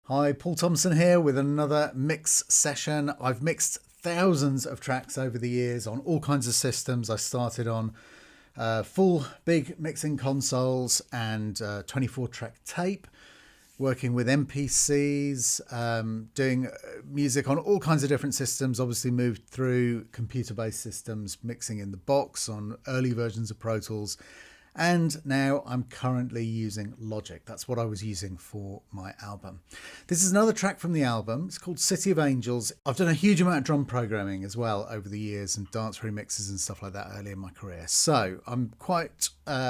Hi, Paul Thomson here with another mix session. I've mixed thousands of tracks over the years on all kinds of systems. I started on full big mixing consoles and 24-track tape, working with MPCs, doing music on all kinds of different systems, obviously moved through computer-based systems, mixing in the box on early versions of Pro Tools. And now I'm currently using Logic. That's what I was using for my album. This is another track from the album. It's called City of Angels. I've done a huge amount of drum programming as well over the years and dance remixes and stuff like that early in my career. So I'm quite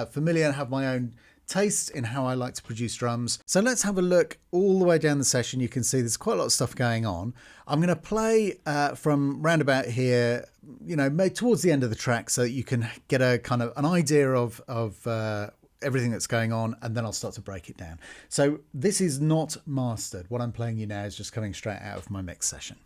familiar and have my own taste in how I like to produce drums. So let's have a look all the way down the session. You can see there's quite a lot of stuff going on. I'm going to play from roundabout here, you know, towards the end of the track so that you can get a kind of an idea of everything that's going on, and then I'll start to break it down. So this is not mastered. What I'm playing you now is just coming straight out of my mix session.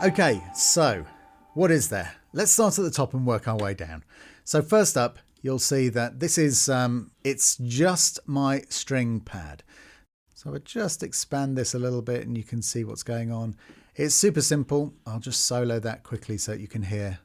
Okay, so what is there? Let's start at the top and work our way down. So first up, you'll see that this is, it's just my string pad. So I just expand this a little bit and you can see what's going on. It's super simple. I'll just solo that quickly so you can hear.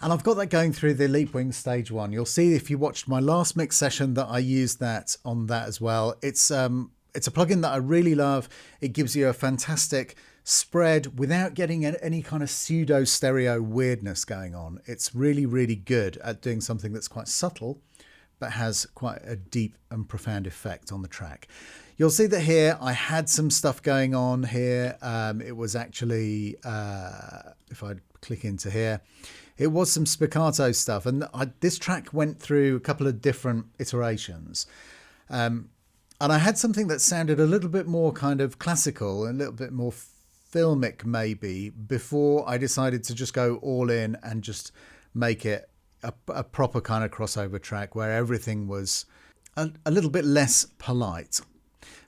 And I've got that going through the Leapwing stage 1. You'll see if you watched my last mix session that I used that on that as well. It's a plugin that I really love. It gives you a fantastic spread without getting any kind of pseudo stereo weirdness going on. It's really, really good at doing something that's quite subtle, but has quite a deep and profound effect on the track. You'll see that here I had some stuff going on here. It was actually, if I click into here, it was some spiccato stuff, and this track went through a couple of different iterations. And I had something that sounded a little bit more kind of classical, a little bit more filmic maybe, before I decided to just go all in and just make it a proper kind of crossover track where everything was a little bit less polite.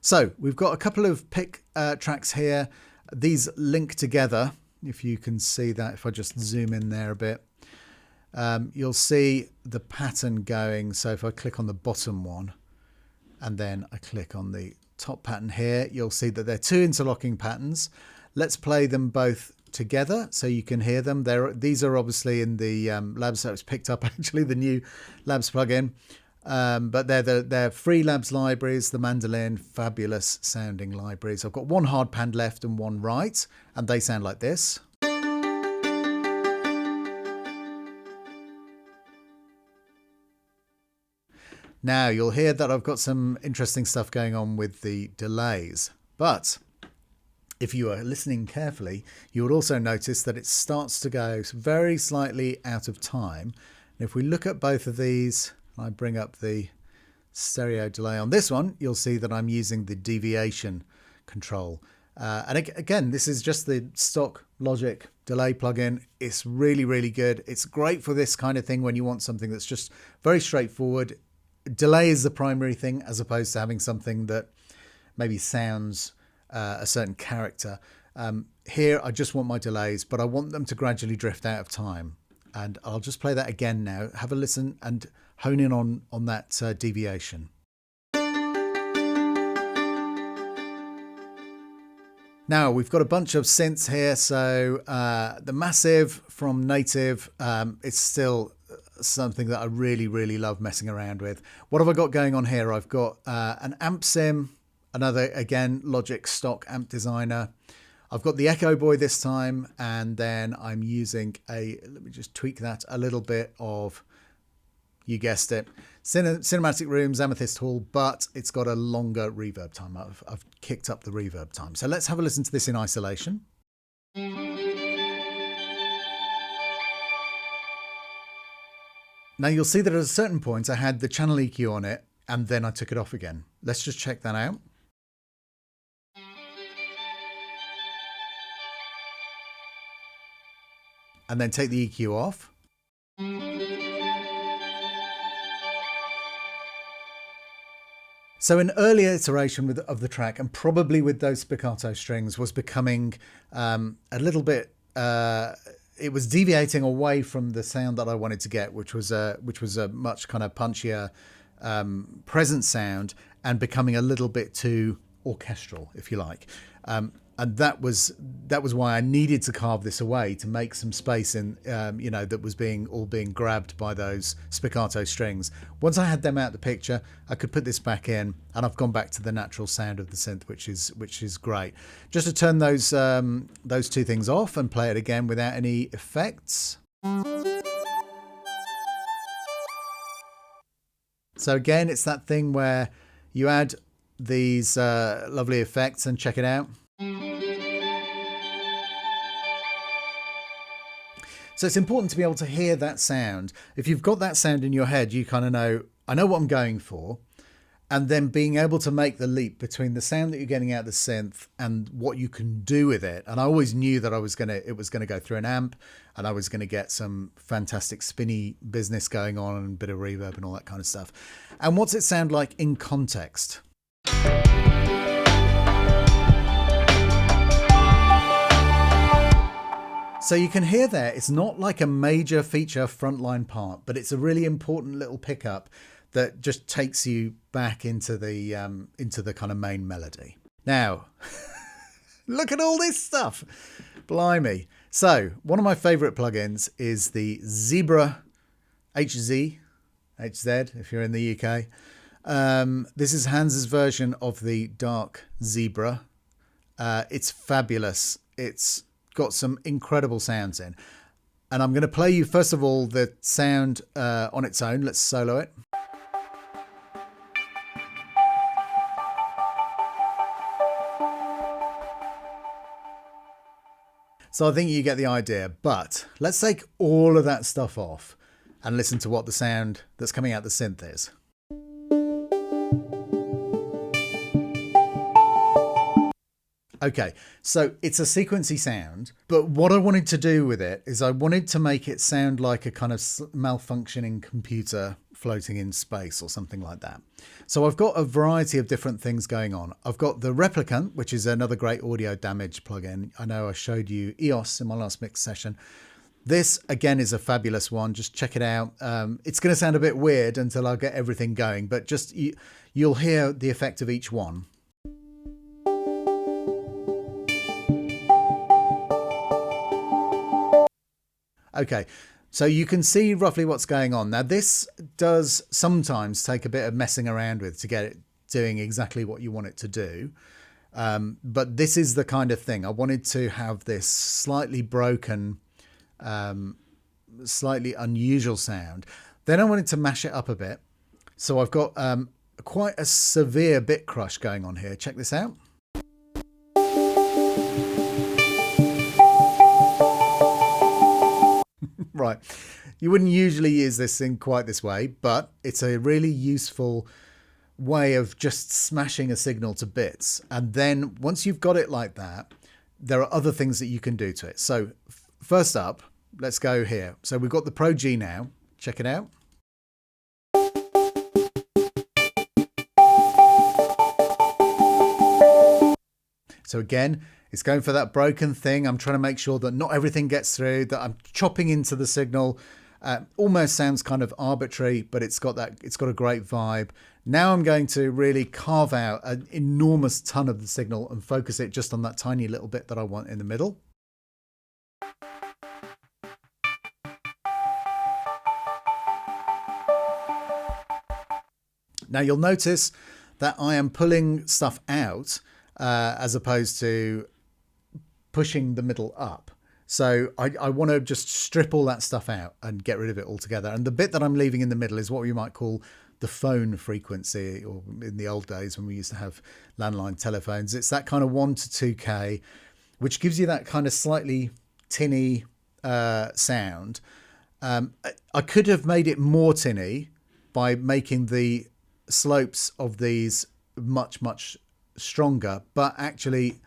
So we've got a couple of pick tracks here. These link together. If you can see that, if I just zoom in there a bit, you'll see the pattern going. So if I click on the bottom one and then I click on the top pattern here, you'll see that they're two interlocking patterns. Let's play them both together so you can hear them. These are obviously in the Labs, so it's picked up actually the new Labs plugin. But they're free Labs libraries, the Mandolin, fabulous sounding libraries. I've got one hard pan left and one right, and they sound like this. Now you'll hear that I've got some interesting stuff going on with the delays, but if you are listening carefully, you would also notice that it starts to go very slightly out of time. And if we look at both of these, I bring up the stereo delay on this one, you'll see that I'm using the deviation control. And again, this is just the stock Logic delay plugin. It's really, really good. It's great for this kind of thing when you want something that's just very straightforward. Delay is the primary thing as opposed to having something that maybe sounds a certain character. Here, I just want my delays, but I want them to gradually drift out of time. And I'll just play that again now. Have a listen and hone in on that deviation. Now we've got a bunch of synths here. So the Massive from Native, it's still something that I really, really love messing around with. What have I got going on here? I've got an amp sim, another, again, Logic stock amp designer. I've got the Echo Boy this time, and then I'm using let me just tweak that a little bit of, you guessed it, Cinematic Rooms, Amethyst Hall, but it's got a longer reverb time. I've kicked up the reverb time. So let's have a listen to this in isolation. Now you'll see that at a certain point I had the channel EQ on it and then I took it off again. Let's just check that out. And then take the EQ off. So an earlier iteration of the track, and probably with those spiccato strings, was becoming a little bit... it was deviating away from the sound that I wanted to get, which was a much kind of punchier present sound, and becoming a little bit too orchestral, if you like. And that was why I needed to carve this away, to make some space in, that was being grabbed by those spiccato strings. Once I had them out of the picture, I could put this back in, and I've gone back to the natural sound of the synth, which is great. Just to turn those two things off and play it again without any effects. So again, it's that thing where you add these lovely effects and check it out. So it's important to be able to hear that sound. If you've got that sound in your head, you kind of know, I know what I'm going for. And then being able to make the leap between the sound that you're getting out of the synth and what you can do with it. And I always knew that it was going to go through an amp, and I was going to get some fantastic spinny business going on and a bit of reverb and all that kind of stuff. And what's it sound like in context? So you can hear there, it's not like a major feature frontline part, but it's a really important little pickup that just takes you back into the kind of main melody. Now, look at all this stuff. Blimey. So one of my favorite plugins is the Zebra HZ, if you're in the UK. This is Hans's version of the Dark Zebra. It's fabulous. It's got some incredible sounds in. And I'm going to play you, first of all, the sound on its own. Let's solo it. So I think you get the idea, but let's take all of that stuff off and listen to what the sound that's coming out the synth is. Okay, so it's a sequency sound, but what I wanted to do with it is I wanted to make it sound like a kind of malfunctioning computer floating in space or something like that. So I've got a variety of different things going on. I've got the Replicant, which is another great audio damage plugin. I know I showed you EOS in my last mix session. This, again, is a fabulous one. Just check it out. It's going to sound a bit weird until I get everything going, but just you'll hear the effect of each one. Okay, so you can see roughly what's going on. Now, this does sometimes take a bit of messing around with to get it doing exactly what you want it to do. But this is the kind of thing. I wanted to have this slightly broken, slightly unusual sound. Then I wanted to mash it up a bit. So I've got quite a severe bit crush going on here. Check this out. Right, you wouldn't usually use this in quite this way, but it's a really useful way of just smashing a signal to bits. And then once you've got it like that, there are other things that you can do to it. So first up, let's go here. So we've got the Pro G now. Check it out. So again, it's going for that broken thing. I'm trying to make sure that not everything gets through, that I'm chopping into the signal. Almost sounds kind of arbitrary, but it's got a great vibe. Now I'm going to really carve out an enormous ton of the signal and focus it just on that tiny little bit that I want in the middle. Now you'll notice that I am pulling stuff out as opposed to pushing the middle up. So I want to just strip all that stuff out and get rid of it altogether. And the bit that I'm leaving in the middle is what we might call the phone frequency, or in the old days when we used to have landline telephones. It's that kind of 1 to 2K, which gives you that kind of slightly tinny sound. I could have made it more tinny by making the slopes of these much stronger, but actually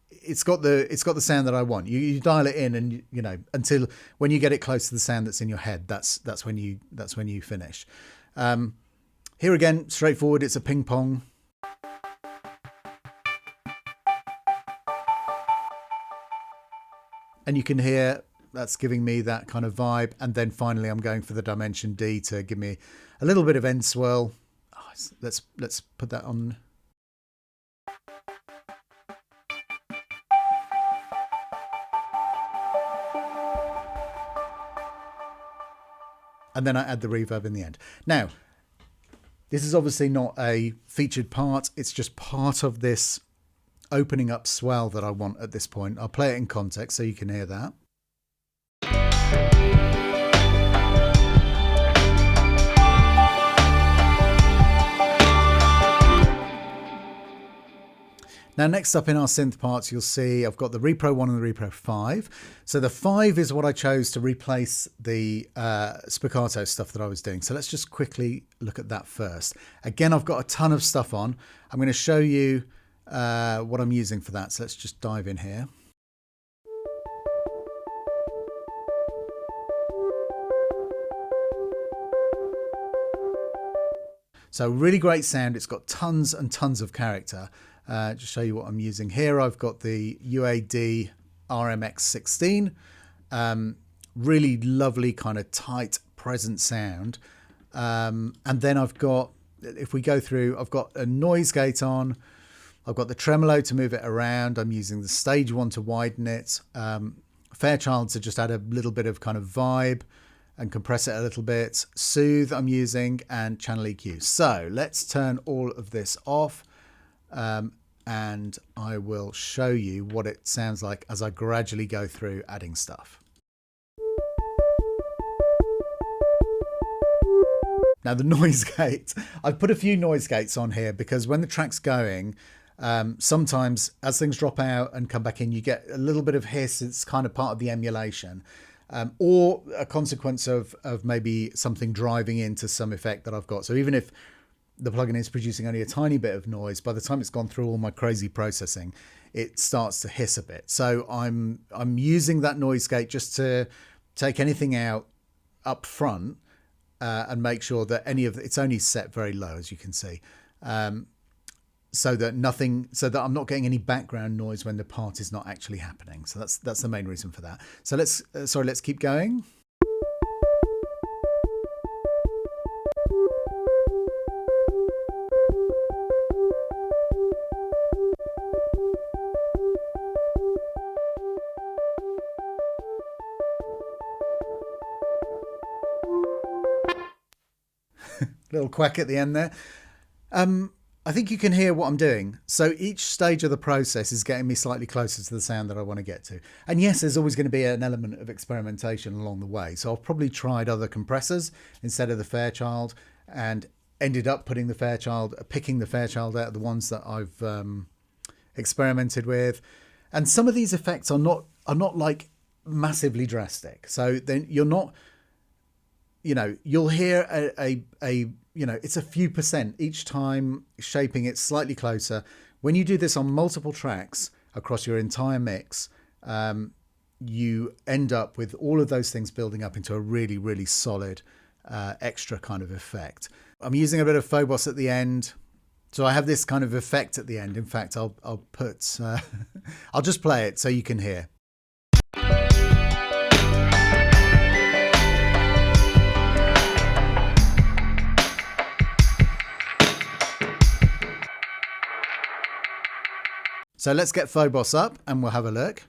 it's got the sound that I want. You dial it in, and you know, until when you get it close to the sound that's in your head, that's when you finish. Here again, straightforward. It's a ping pong. And you can hear that's giving me that kind of vibe. And then finally, I'm going for the dimension D to give me a little bit of end swirl. Oh, let's put that on. And then I add the reverb in the end. Now, this is obviously not a featured part. It's just part of this opening up swell that I want at this point. I'll play it in context so you can hear that. Now, next up in our synth parts, you'll see I've got the Repro 1 and the Repro 5. So the 5 is what I chose to replace the spiccato stuff that I was doing. So let's just quickly look at that first. Again, I've got a ton of stuff on. I'm going to show you what I'm using for that. So let's just dive in here. So really great sound. It's got tons and tons of character. Just show you what I'm using here. I've got the UAD RMX16. Really lovely kind of tight present sound. And then I've got, if we go through, I've got a noise gate on. I've got the tremolo to move it around. I'm using the stage 1 to widen it. Fairchild to just add a little bit of kind of vibe and compress it a little bit. Soothe I'm using, and channel EQ. So let's turn all of this off. And I will show you what it sounds like as I gradually go through adding stuff. Now the noise gate, I've put a few noise gates on here because when the track's going, sometimes as things drop out and come back in, you get a little bit of hiss. It's kind of part of the emulation. Or a consequence of maybe something driving into some effect that I've got. So even if the plugin is producing only a tiny bit of noise, by the time it's gone through all my crazy processing, it starts to hiss a bit. So I'm using that noise gate just to take anything out up front and make sure that it's only set very low, as you can see, so that I'm not getting any background noise when the part is not actually happening. So that's the main reason for that. So let's keep going. Little quack at the end there. I think you can hear what I'm doing. So each stage of the process is getting me slightly closer to the sound that I want to get to. And yes, there's always going to be an element of experimentation along the way. So I've probably tried other compressors instead of the Fairchild and ended up picking the Fairchild out of the ones that I've experimented with. And some of these effects are not like massively drastic. So then you're not, you'll hear it's a few percent each time, shaping it slightly closer. When you do this on multiple tracks across your entire mix, you end up with all of those things building up into a really, really solid extra kind of effect. I'm using a bit of Phobos at the end. So I have this kind of effect at the end. In fact, I'll put, I'll just play it so you can hear. So let's get Phobos up and we'll have a look.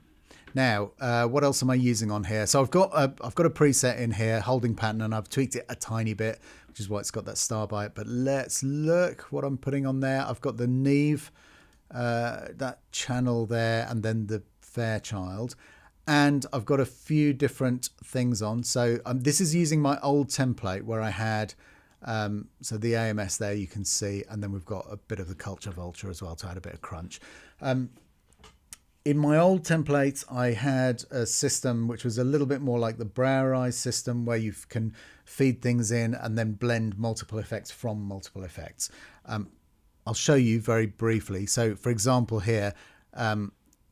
Now, what else am I using on here? So I've got a preset in here, holding pattern, and I've tweaked it a tiny bit, which is why it's got that star by it. But let's look what I'm putting on there. I've got the Neve, that channel there, and then the Fairchild. And I've got a few different things on. So this is using my old template where I had, so the AMS there you can see, and then we've got a bit of the Culture Vulture as well to add a bit of crunch. In my old templates, I had a system which was a little bit more like the Browerize system, where you can feed things in and then blend multiple effects from multiple effects. I'll show you very briefly. So for example, here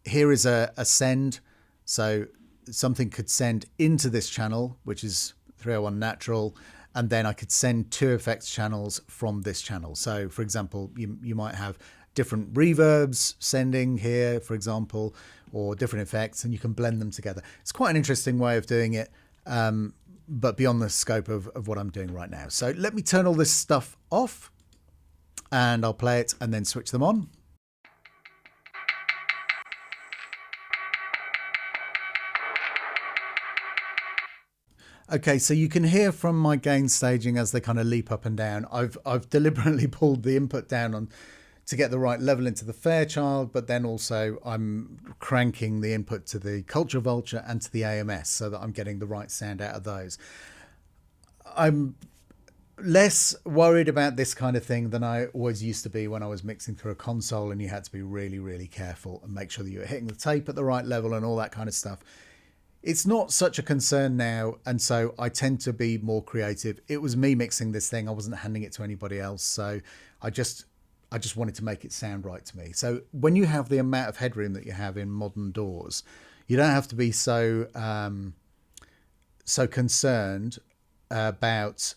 is a send. So something could send into this channel, which is 301 natural, and then I could send 2 effects channels from this channel. So for example, you might have different reverbs sending here, for example, or different effects, and you can blend them together. It's quite an interesting way of doing it, but beyond the scope of what I'm doing right now. So let me turn all this stuff off, and I'll play it and then switch them on. Okay, so you can hear from my gain staging as they kind of leap up and down. I've deliberately pulled the input down to get the right level into the Fairchild, but then also I'm cranking the input to the Culture Vulture and to the AMS so that I'm getting the right sound out of those. I'm less worried about this kind of thing than I always used to be when I was mixing through a console and you had to be really, really careful and make sure that you were hitting the tape at the right level and all that kind of stuff. It's not such a concern now, and so I tend to be more creative. It was me mixing this thing. I wasn't handing it to anybody else, so I just wanted to make it sound right to me. So when you have the amount of headroom that you have in modern DAWs, you don't have to be so concerned about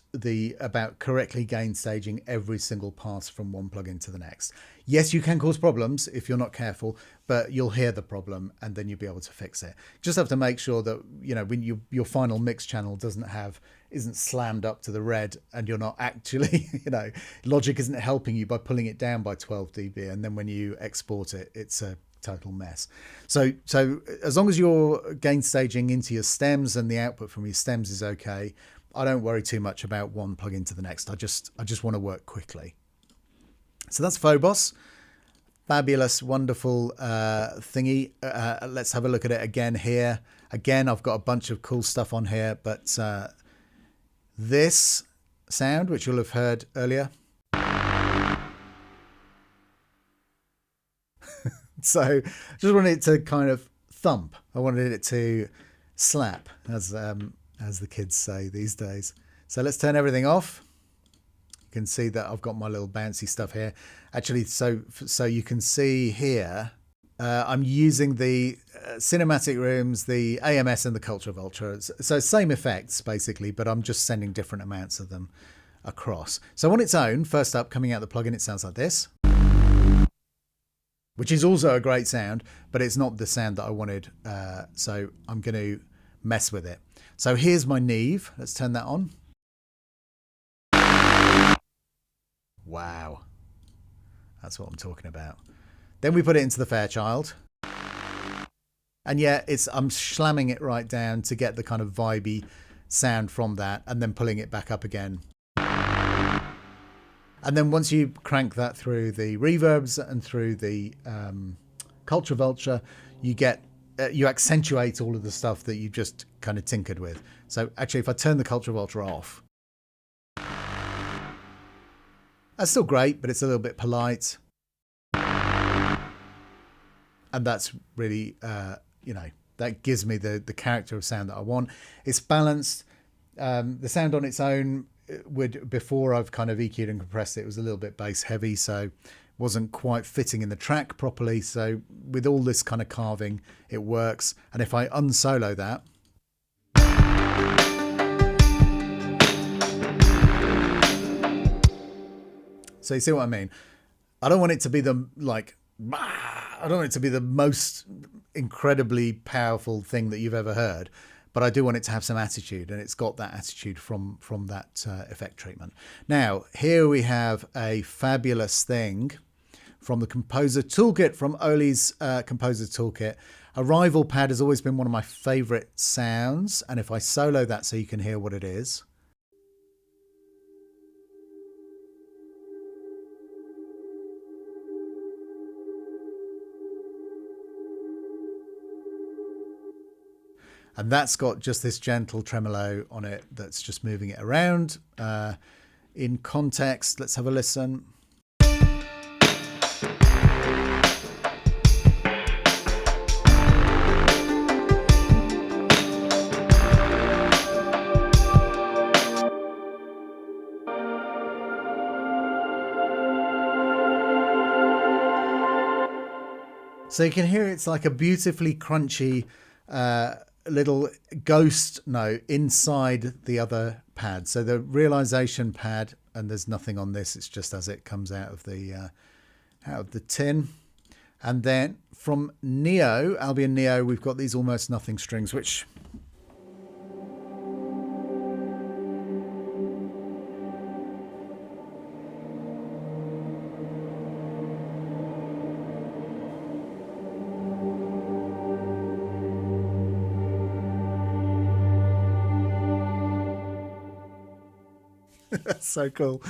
correctly gain staging every single pass from one plugin to the next. Yes, you can cause problems if you're not careful, but you'll hear the problem and then you'll be able to fix it. Just have to make sure that, you know, when your final mix channel isn't slammed up to the red and you're not actually, you know, Logic isn't helping you by pulling it down by 12 dB, and then when you export it, it's a total mess. So as long as you're gain staging into your stems and the output from your stems is okay, I don't worry too much about one plugin to the next. I just want to work quickly. So that's Phobos. Fabulous, wonderful thingy. Let's have a look at it again here. Again, I've got a bunch of cool stuff on here, but this sound, which you'll have heard earlier. So just wanted it to kind of thump. I wanted it to slap, as the kids say these days. So let's turn everything off. You can see that I've got my little bouncy stuff here. Actually, so you can see here, I'm using the cinematic rooms, the AMS and the Culture Vulture. So same effects basically, but I'm just sending different amounts of them across. So on its own, first up, coming out the plugin, it sounds like this, which is also a great sound, but it's not the sound that I wanted. So I'm going to mess with it. So here's my Neve. Let's turn that on. Wow. That's what I'm talking about. Then we put it into the Fairchild. And yeah, I'm slamming it right down to get the kind of vibey sound from that, and then pulling it back up again. And then once you crank that through the reverbs and through the Culture Vulture, you accentuate all of the stuff that you just kind of tinkered with. So actually, if I turn the Culture Vulture off, that's still great, but it's a little bit polite. And that's really, that gives me the character of sound that I want. It's balanced. The sound on its own before I've kind of EQ'd and compressed it, was a little bit bass heavy, so wasn't quite fitting in the track properly. So with all this kind of carving, it works. And if I unsolo that, so you see what I mean? I don't want it to be I don't want it to be the most incredibly powerful thing that you've ever heard, but I do want it to have some attitude, and it's got that attitude from that effect treatment. Now, here we have a fabulous thing from the Composer Toolkit, from Oli's Composer Toolkit. Arrival pad has always been one of my favorite sounds, and if I solo that so you can hear what it is. And that's got just this gentle tremolo on it that's just moving it around. In context, let's have a listen. So you can hear it's like a beautifully crunchy little ghost note inside the other pad. So the realization pad, and there's nothing on this. It's just as it comes out of the tin. And then from Neo, Albion Neo, we've got these almost nothing strings, which that's so cool.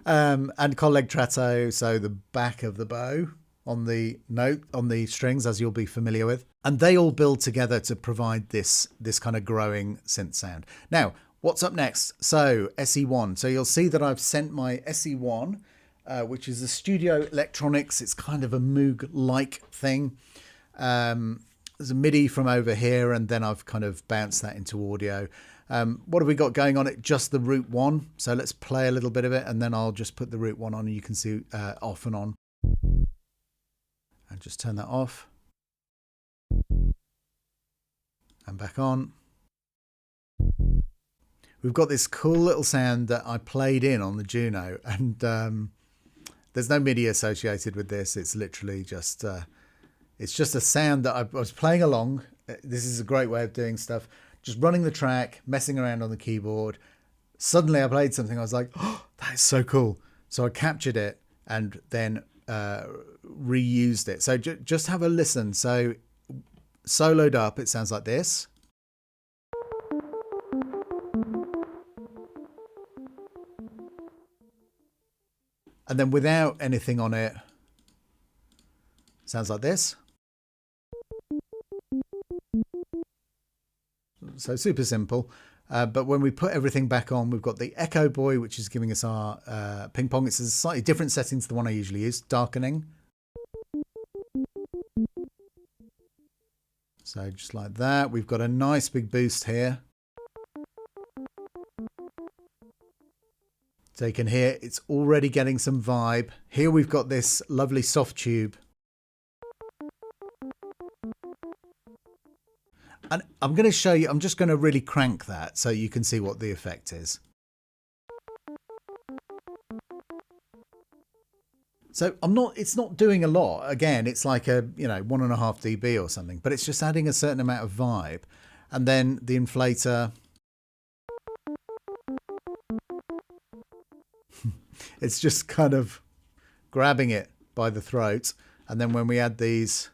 And collegretto, so the back of the bow on the note, on the strings, as you'll be familiar with. And they all build together to provide this kind of growing synth sound. Now, what's up next? So SE1. So you'll see that I've sent my SE1, which is a Studio Electronics. It's kind of a Moog-like thing. There's a MIDI from over here, and then I've kind of bounced that into audio. What have we got going on it? Just the root one. So let's play a little bit of it, and then I'll just put the root one on, and you can see off and on. And just turn that off. And back on. We've got this cool little sound that I played in on the Juno, and there's no MIDI associated with this. It's literally just it's just a sound that I was playing along. This is a great way of doing stuff. Just running the track, messing around on the keyboard. Suddenly I played something. I was like, oh, that is so cool. So I captured it and then reused it. So just have a listen. So soloed up, it sounds like this. And then without anything on it, sounds like this. So super simple. But when we put everything back on, we've got the Echo Boy, which is giving us our ping pong. It's a slightly different setting to the one I usually use, darkening. So just like that. We've got a nice big boost here. So you can hear it's already getting some vibe. Here we've got this lovely soft tube. And I'm going to show you, I'm just going to really crank that so you can see what the effect is. So it's not doing a lot. Again, it's like a, 1.5 dB or something, but it's just adding a certain amount of vibe. And then the inflator, it's just kind of grabbing it by the throat. And then when we add these,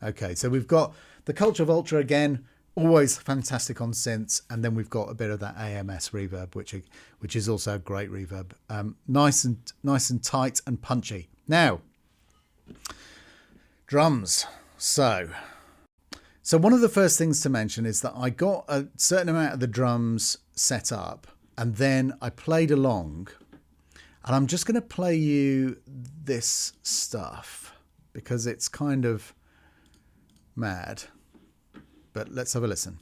okay, so we've got the Culture of Ultra again, always fantastic on synths, and then we've got a bit of that AMS reverb, which is also a great reverb. Nice and tight and punchy. Now, drums. So one of the first things to mention is that I got a certain amount of the drums set up, and then I played along, and I'm just going to play you this stuff because it's kind of mad, but let's have a listen.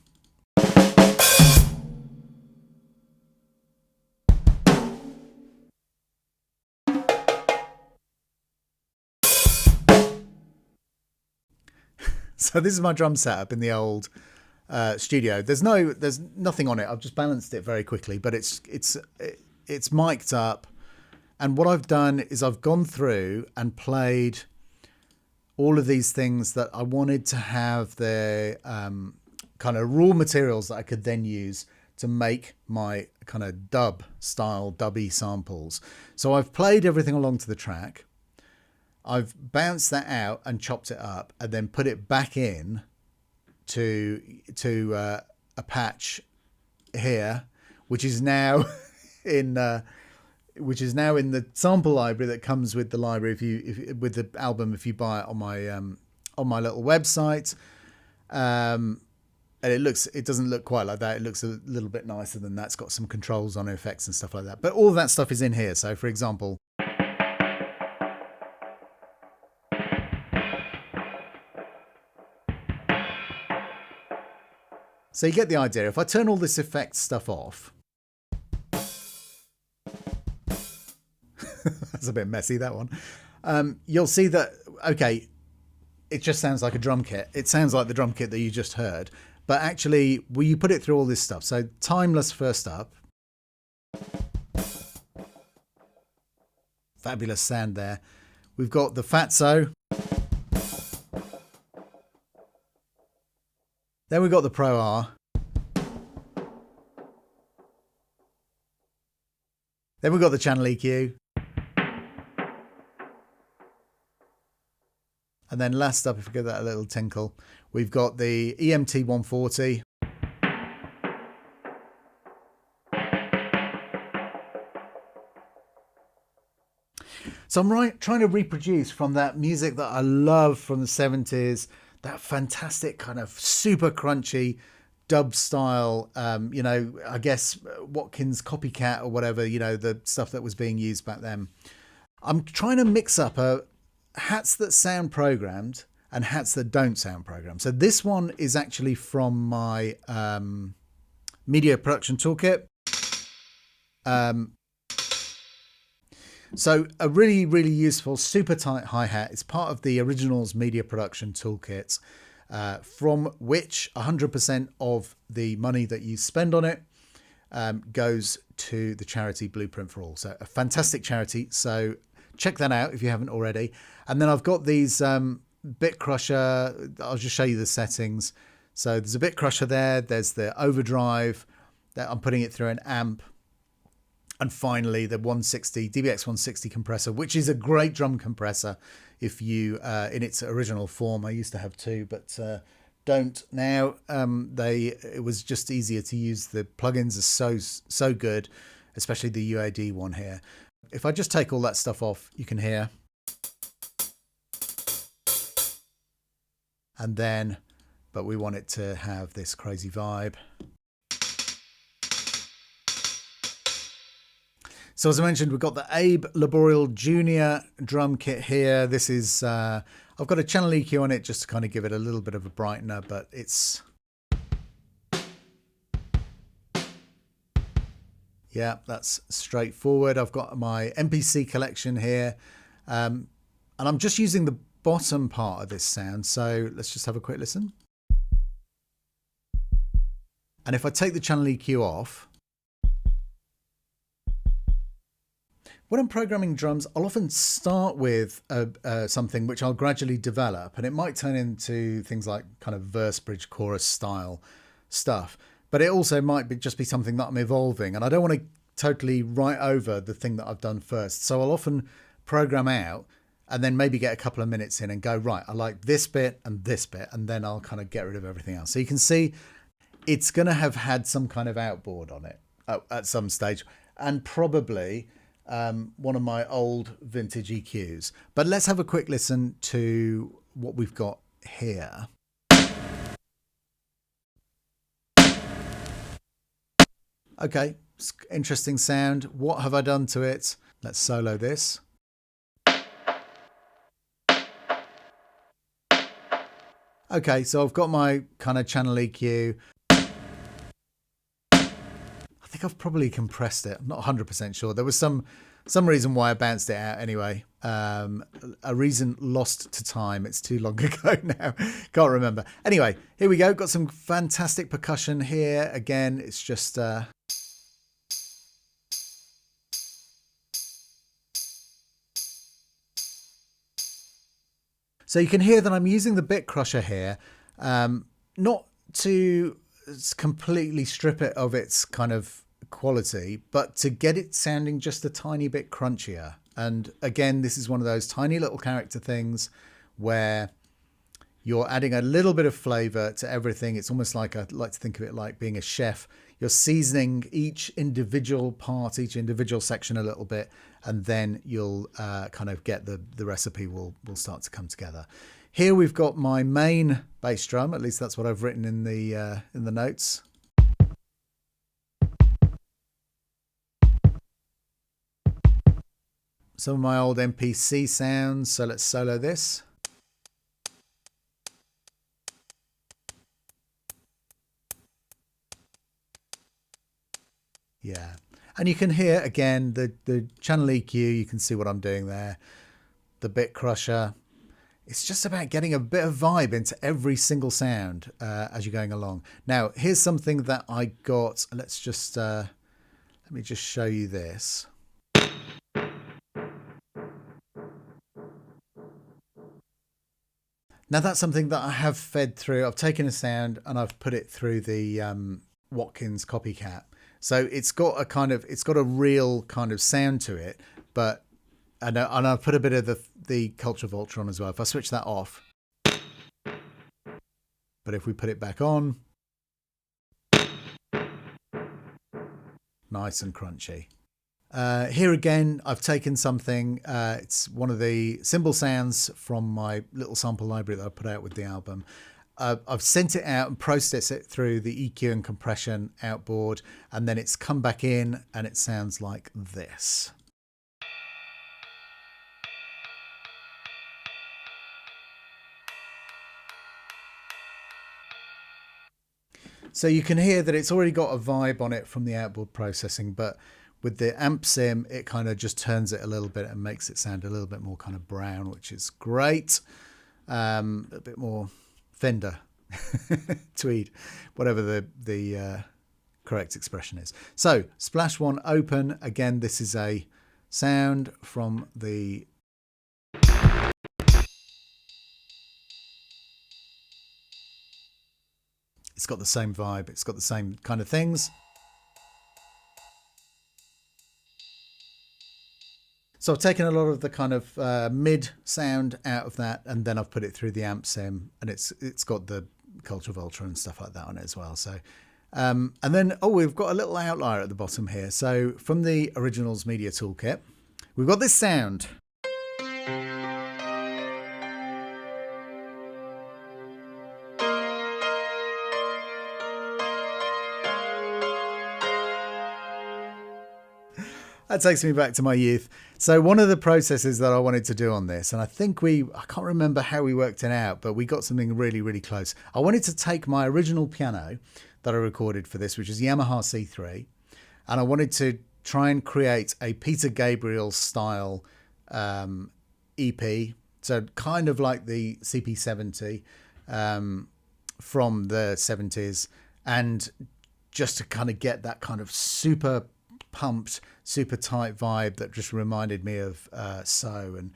So this is my drum setup in the old studio. There's nothing on it. I've just balanced it very quickly, but it's mic'd up. And what I've done is I've gone through and played all of these things that I wanted to have the kind of raw materials that I could then use to make my kind of dubby samples. So I've played everything along to the track. I've bounced that out and chopped it up and then put it back in to a patch here, which is now in the sample library that comes with the library if with the album if you buy it on my little website. And it doesn't look quite like that. It looks a little bit nicer than that. It's got some controls on effects and stuff like that. But all of that stuff is in here. So for example, so you get the idea. If I turn all this effect stuff off, That's a bit messy, that one. You'll see that, okay, it just sounds like a drum kit. It sounds like the drum kit that you just heard. But actually, you put it through all this stuff. So Timeless first up. Fabulous sound there. We've got the Fatso. Then we've got the Pro R. Then we've got the channel EQ. And then last up, if we give that a little tinkle, we've got the EMT 140. So I'm trying to reproduce from that music that I love from the 70s, that fantastic kind of super crunchy dub style, I guess Watkins Copycat or whatever, the stuff that was being used back then. I'm trying to mix up hats that sound programmed and hats that don't sound programmed. So this one is actually from my media production toolkit. So a really, really useful super tight hi-hat. It's part of the Originals media production toolkit, from which 100% of the money that you spend on it goes to the charity Blueprint for All. So a fantastic charity. So check that out if you haven't already. And then I've got these bit crusher. I'll just show you the settings. So there's a bit crusher there. There's the overdrive that I'm putting it through an amp. And finally, the DBX 160 compressor, which is a great drum compressor if you, in its original form. I used to have two, but don't now. It was just easier to use. The plugins are so good, especially the UAD one here. If I just take all that stuff off, you can hear. And then, but we want it to have this crazy vibe. So as I mentioned, we've got the Abe Laboriel Junior drum kit here. This is, I've got a channel EQ on it just to kind of give it a little bit of a brightener, but it's, yeah, that's straightforward. I've got my MPC collection here, and I'm just using the bottom part of this sound. So let's just have a quick listen. And if I take the channel EQ off, when I'm programming drums, I'll often start with something which I'll gradually develop, and it might turn into things like kind of verse, bridge, chorus style stuff. But it also might just be something that I'm evolving, and I don't want to totally write over the thing that I've done first. So I'll often program out and then maybe get a couple of minutes in and go, right, I like this bit, and then I'll kind of get rid of everything else. So you can see it's going to have had some kind of outboard on it at some stage, and probably one of my old vintage EQs. But let's have a quick listen to what we've got here. Okay, interesting sound. What have I done to it? Let's solo this. Okay, so I've got my kind of channel EQ. I think I've probably compressed it. I'm not 100% sure. There was some reason why I bounced it out anyway. A reason lost to time. It's too long ago now. Can't remember. Anyway, here we go. Got some fantastic percussion here. Again, it's just... So you can hear that I'm using the bit crusher here, not to completely strip it of its kind of quality, but to get it sounding just a tiny bit crunchier. And again, this is one of those tiny little character things where you're adding a little bit of flavor to everything. It's almost like, I like to think of it like being a chef. You're seasoning each individual part, each individual section a little bit, and then you'll kind of get the recipe will start to come together. Here we've got my main bass drum. At least that's what I've written in the notes. Some of my old MPC sounds. So let's solo this. Yeah. And you can hear, again, the channel EQ. You can see what I'm doing there. The bit crusher. It's just about getting a bit of vibe into every single sound as you're going along. Now, here's something that I got. Let's just, let me just show you this. Now, that's something that I have fed through. I've taken a sound and I've put it through the Watkins copycat. So it's got a real kind of sound to it, but and I've put a bit of the Culture Vulture on as well. If I switch that off, but if we put it back on, nice and crunchy. Here again, I've taken something. It's one of the cymbal sounds from my little sample library that I put out with the album. I've sent it out and processed it through the EQ and compression outboard, and then it's come back in and it sounds like this. So you can hear that it's already got a vibe on it from the outboard processing, but with the amp sim, it kind of just turns it a little bit and makes it sound a little bit more kind of brown, which is great. A bit more Fender, tweed, whatever the correct expression is. So splash one open. Again, this is a sound from the... It's got the same vibe. It's got the same kind of things. So I've taken a lot of the kind of mid sound out of that, and then I've put it through the amp sim, and it's got the Culture Vulture and stuff like that on it as well. So, and then, we've got a little outlier at the bottom here. So from the Originals Media Toolkit, we've got this sound. That takes me back to my youth. So one of the processes that I wanted to do on this, and I can't remember how we worked it out, but we got something really, really close. I wanted to take my original piano that I recorded for this, which is Yamaha C3, and I wanted to try and create a Peter Gabriel style EP. So kind of like the CP70 from the 70s, and just to kind of get that kind of super pumped, super tight vibe that just reminded me of So, and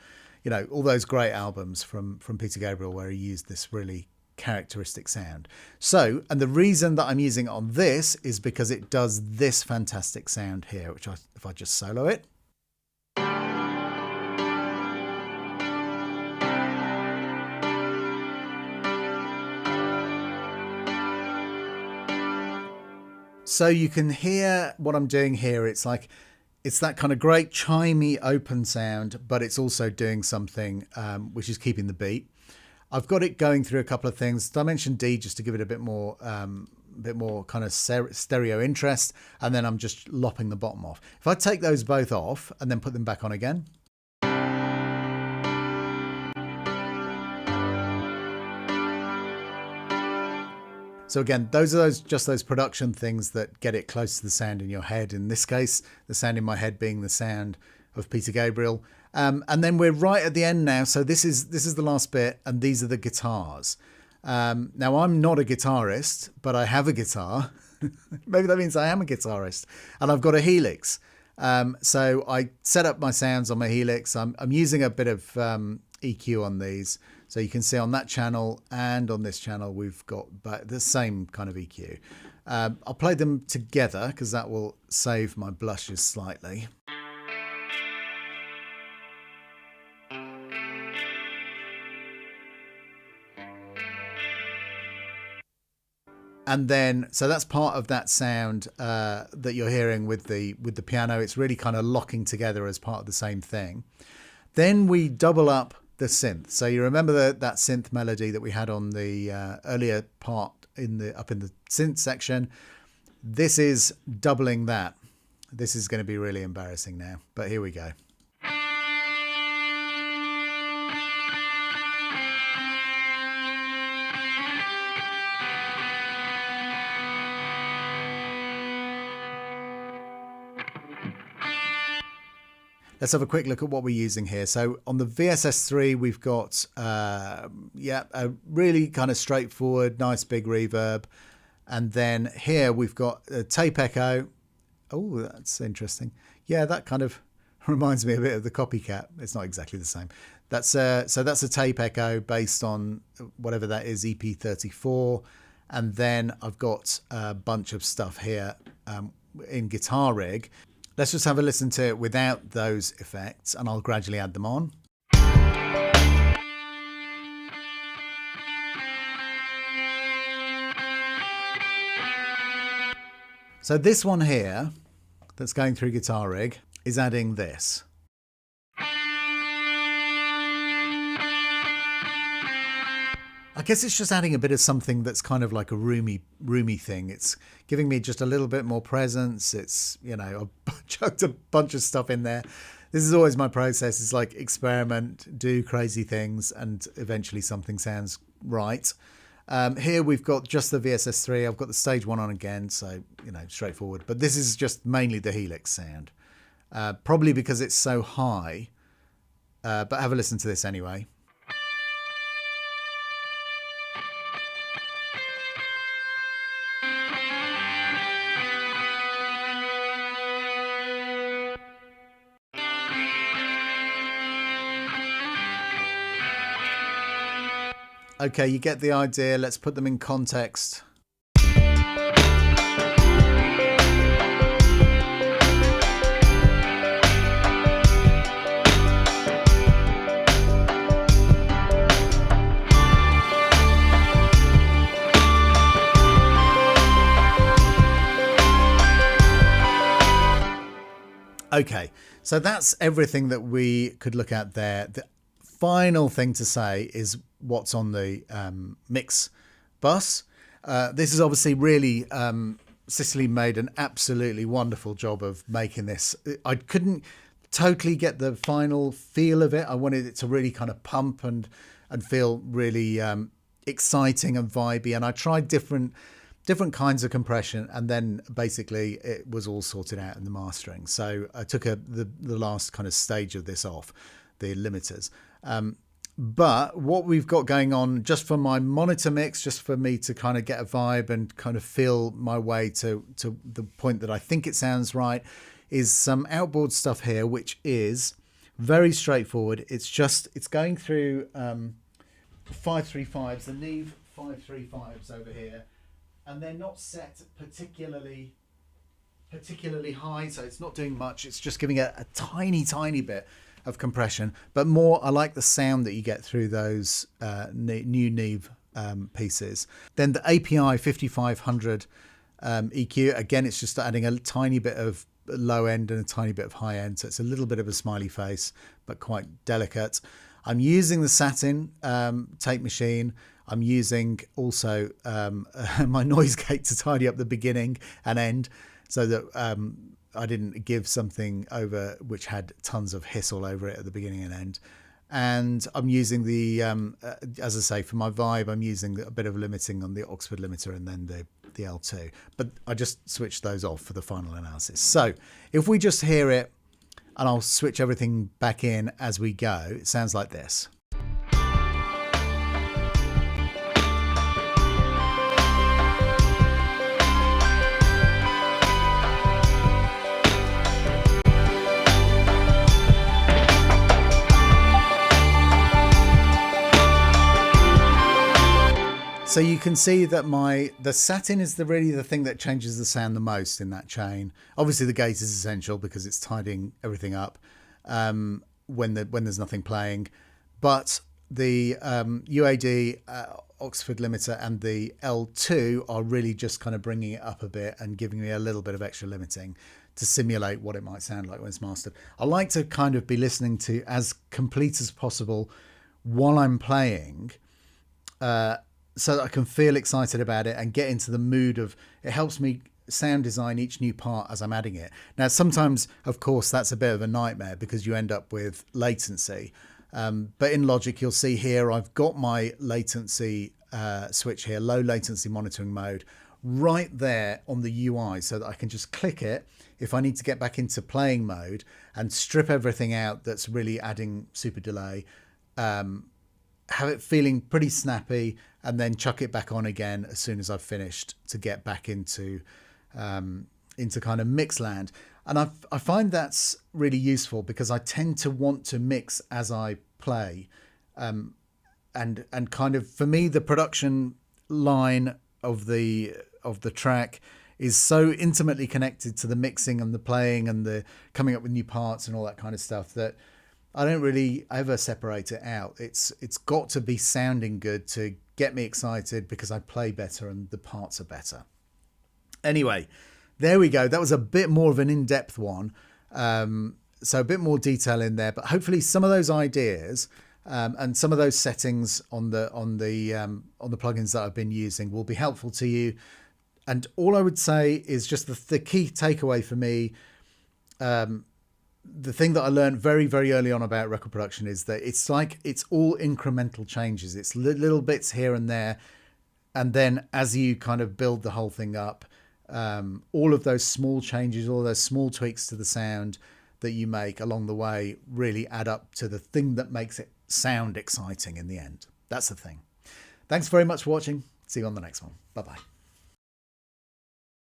all those great albums from Peter Gabriel where he used this really characteristic sound. So, and the reason that I'm using it on this is because it does this fantastic sound here, which if I just solo it. So you can hear what I'm doing here. It's that kind of great chimey open sound, but it's also doing something which is keeping the beat. I've got it going through a couple of things. Dimension D just to give it a bit more kind of stereo interest, and then I'm just lopping the bottom off. If I take those both off and then put them back on again. So again, those are those production things that get it close to the sound in your head. In this case, the sound in my head being the sound of Peter Gabriel. And then we're right at the end now. So this is the last bit, and these are the guitars. Now I'm not a guitarist, but I have a guitar. Maybe that means I am a guitarist, and I've got a Helix. So I set up my sounds on my Helix. I'm using a bit of EQ on these. So you can see on that channel and on this channel, we've got the same kind of EQ. I'll play them together because that will save my blushes slightly. And then, so that's part of that sound that you're hearing with the piano. It's really kind of locking together as part of the same thing. Then we double up the synth. So you remember that synth melody that we had on the earlier part up in the synth section. This is doubling that. This is going to be really embarrassing now, but here we go. Let's have a quick look at what we're using here. So on the VSS3, we've got, a really kind of straightforward, nice big reverb. And then here we've got a tape echo. Oh, that's interesting. Yeah, that kind of reminds me a bit of the Copycat. It's not exactly the same. That's so that's a tape echo based on whatever that is, EP34. And then I've got a bunch of stuff here in Guitar Rig. Let's just have a listen to it without those effects, and I'll gradually add them on. So this one here that's going through Guitar Rig is adding this. I guess it's just adding a bit of something that's kind of like a roomy thing. It's giving me just a little bit more presence. It's, you know, I chucked a bunch of stuff in there. This is always my process. It's like experiment, do crazy things, and eventually something sounds right. Here we've got just the VSS3. I've got the stage 1 on again, so, you know, straightforward. But this is just mainly the Helix sound. Probably because it's so high. But have a listen to this anyway. Okay, you get the idea. Let's put them in context. Okay, so that's everything that we could look at there. The final thing to say is what's on the mix bus. This is obviously really, Cicely made an absolutely wonderful job of making this. I couldn't totally get the final feel of it. I wanted it to really kind of pump and feel really exciting and vibey. And I tried different kinds of compression, and then basically it was all sorted out in the mastering. So I took the last kind of stage of this off, the limiters. But what we've got going on just for my monitor mix, just for me to kind of get a vibe and kind of feel my way to the point that I think it sounds right, is some outboard stuff here, which is very straightforward. It's going through 535s, the Neve 535s over here, and they're not set particularly high, so it's not doing much. It's just giving a tiny bit of compression, but more I like the sound that you get through those new Neve pieces. Then the API 5500 EQ, again, it's just adding a tiny bit of low end and a tiny bit of high end, so it's a little bit of a smiley face, but quite delicate. I'm using the Satin tape machine. I'm using also my noise gate to tidy up the beginning and end, so that I didn't give something over which had tons of hiss all over it at the beginning and end. And I'm using the, as I say, for my vibe, I'm using a bit of limiting on the Oxford limiter and then the L2. But I just switched those off for the final analysis. So if we just hear it, and I'll switch everything back in as we go, it sounds like this. So you can see that the Satin is really the thing that changes the sound the most in that chain. Obviously the gate is essential because it's tidying everything up when there's nothing playing. But the UAD Oxford limiter and the L2 are really just kind of bringing it up a bit and giving me a little bit of extra limiting to simulate what it might sound like when it's mastered. I like to kind of be listening to as complete as possible while I'm playing, so that I can feel excited about it and get into the mood of, it helps me sound design each new part as I'm adding it. Now, sometimes, of course, that's a bit of a nightmare because you end up with latency. But in Logic, you'll see here, I've got my latency switch here, low latency monitoring mode, right there on the UI so that I can just click it if I need to get back into playing mode and strip everything out that's really adding super delay, have it feeling pretty snappy, and then chuck it back on again as soon as I've finished to get back into kind of mix land. And I find that's really useful because I tend to want to mix as I play. And kind of, for me, the production line of the track is so intimately connected to the mixing and the playing and the coming up with new parts and all that kind of stuff that I don't really ever separate it out. It's got to be sounding good to get me excited because I play better and the parts are better. Anyway, there we go. That was a bit more of an in-depth one. So a bit more detail in there, but hopefully some of those ideas and some of those settings on the plugins that I've been using will be helpful to you. And all I would say is just the key takeaway for me. The thing that I learned very, very early on about record production is that it's all incremental changes. It's little bits here and there. And then as you kind of build the whole thing up, all of those small changes, all those small tweaks to the sound that you make along the way really add up to the thing that makes it sound exciting in the end. That's the thing. Thanks very much for watching. See you on the next one. Bye-bye.